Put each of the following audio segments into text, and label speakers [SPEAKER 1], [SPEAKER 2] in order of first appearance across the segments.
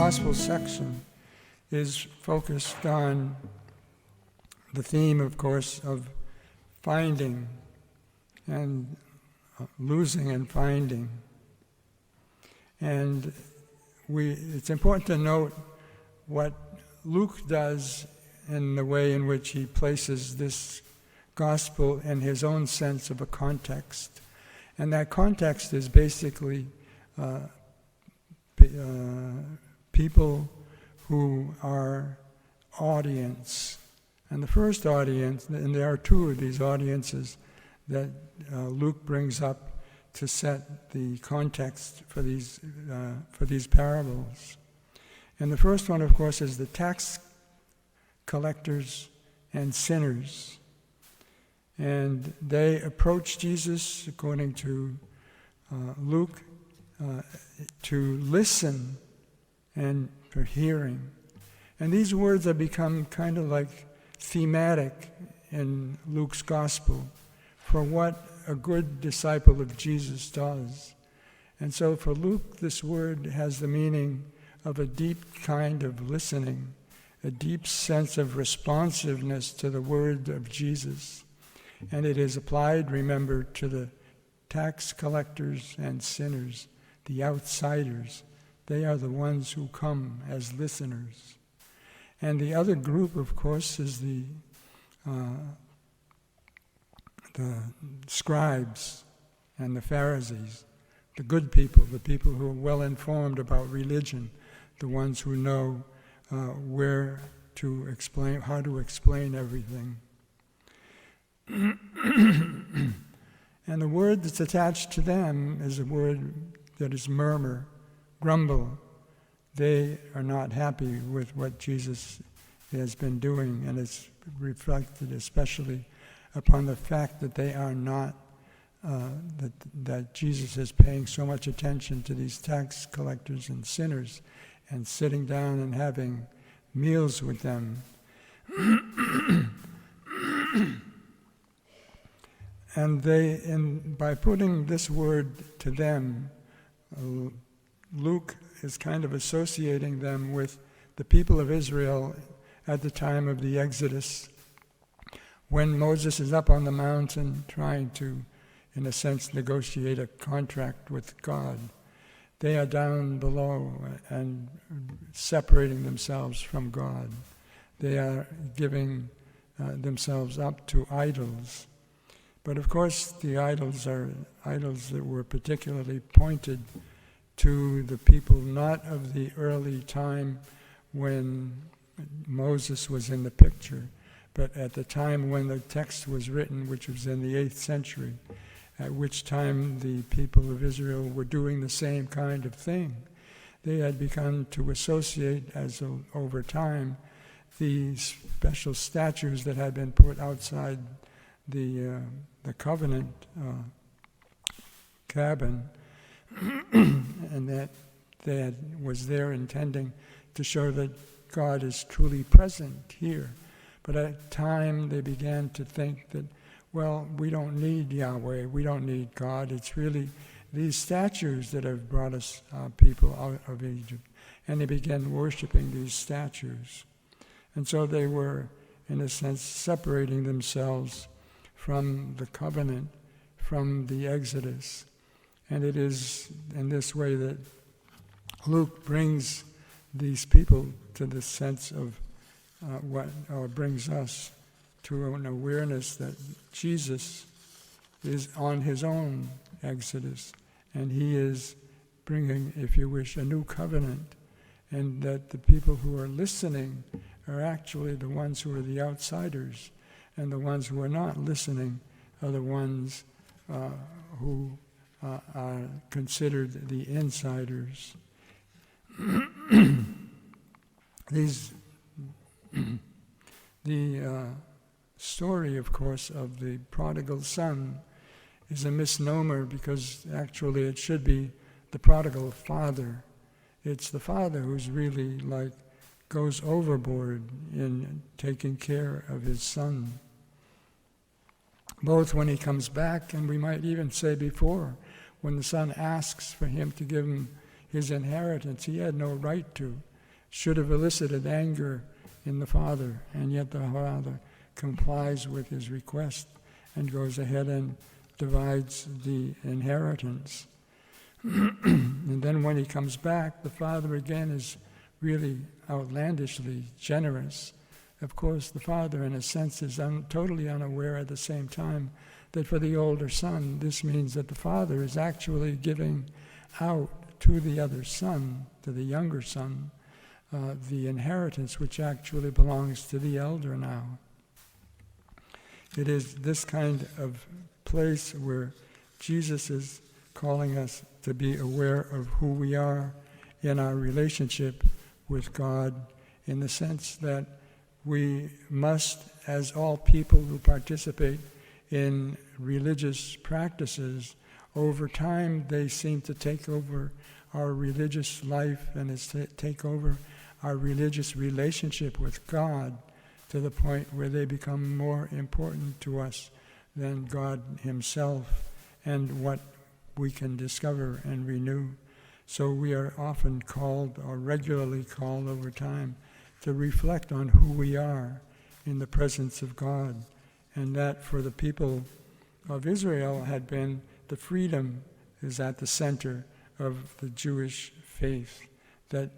[SPEAKER 1] gospel section is focused on the theme, of course, of finding and losing and finding. And it's important to note what Luke does in the way in which he places this gospel in his own sense of a context. And that context is basically people who are audience. And the first audience, and there are two of these audiences that Luke brings up to set the context for these parables. And the first one, of course, is the tax collectors and sinners. And they approach Jesus, according to Luke, to listen and for hearing. And these words have become kind of like thematic in Luke's gospel for what a good disciple of Jesus does. And so for Luke, this word has the meaning of a deep kind of listening, a deep sense of responsiveness to the word of Jesus. And it is applied, remember, to the tax collectors and sinners, the outsiders. They are the ones who come as listeners. And the other group, of course, is the scribes and the Pharisees, the good people, the people who are well informed about religion, the ones who know how to explain everything. And the word that's attached to them is a word that is murmur, grumble. They are not happy with what Jesus has been doing, and it's reflected especially upon the fact that they are not, that Jesus is paying so much attention to these tax collectors and sinners and sitting down and having meals with them. And by putting this word to them, Luke is kind of associating them with the people of Israel at the time of the Exodus, when Moses is up on the mountain trying to, in a sense, negotiate a contract with God. They are down below and separating themselves from God. They are giving themselves up to idols. But of course, the idols are idols that were particularly pointed to the people not of the early time when Moses was in the picture, but at the time when the text was written, which was in the 8th century, at which time the people of Israel were doing the same kind of thing. They had begun to associate, over time, these special statues that had been put outside the covenant cabin, and that was there intending to show that God is truly present here. But at time they began to think that, well, we don't need Yahweh, we don't need God. It's really these statues that have brought us people out of Egypt. And they began worshiping these statues. And so they were, in a sense, separating themselves from the covenant, from the Exodus. And it is in this way that Luke brings these people to the sense of brings us to an awareness that Jesus is on his own Exodus, and he is bringing, if you wish, a new covenant, and that the people who are listening are actually the ones who are the outsiders, and the ones who are not listening are the ones who are considered the insiders. The story, of course, of the prodigal son is a misnomer, because actually it should be the prodigal father. It's the father who's really goes overboard in taking care of his son. Both when he comes back, and we might even say before, when the son asks for him to give him his inheritance, he had no right to. should have elicited anger in the father, and yet the father complies with his request and goes ahead and divides the inheritance. And then when he comes back, the father again is really outlandishly generous. Of course, the father, in a sense, is totally unaware at the same time that for the older son, this means that the father is actually giving out to the other son, to the younger son, the inheritance which actually belongs to the elder now. It is this kind of place where Jesus is calling us to be aware of who we are in our relationship with God, in the sense that we must, as all people who participate in religious practices, over time they seem to take over our religious life and take over our religious relationship with God, to the point where they become more important to us than God himself and what we can discover and renew. So we are often called, or regularly called over time, to reflect on who we are in the presence of God. And that for the people of Israel had been the freedom is at the center of the Jewish faith that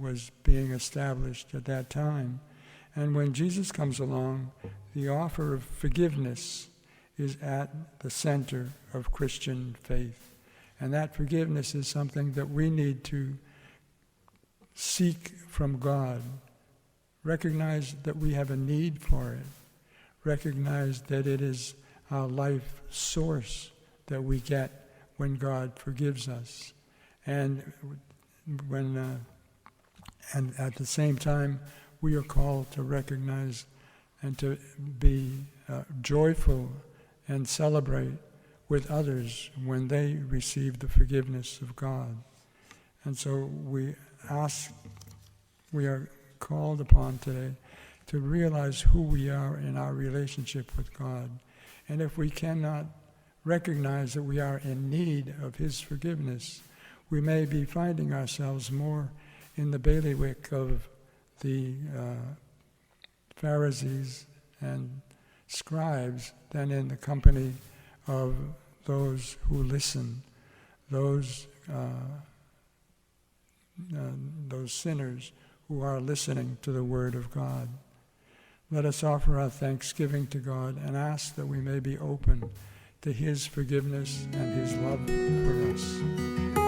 [SPEAKER 1] was being established at that time. And when Jesus comes along, the offer of forgiveness is at the center of Christian faith. And that forgiveness is something that we need to seek from God. Recognize that we have a need for it. Recognize that it is our life source that we get when God forgives us. And and at the same time, we are called to recognize and to be joyful and celebrate with others when they receive the forgiveness of God. And so we are called upon today to realize who we are in our relationship with God. And if we cannot recognize that we are in need of his forgiveness, we may be finding ourselves more in the bailiwick of the Pharisees and scribes than in the company of those who listen, those sinners who are listening to the Word of God. Let us offer our thanksgiving to God and ask that we may be open to his forgiveness and his love for us.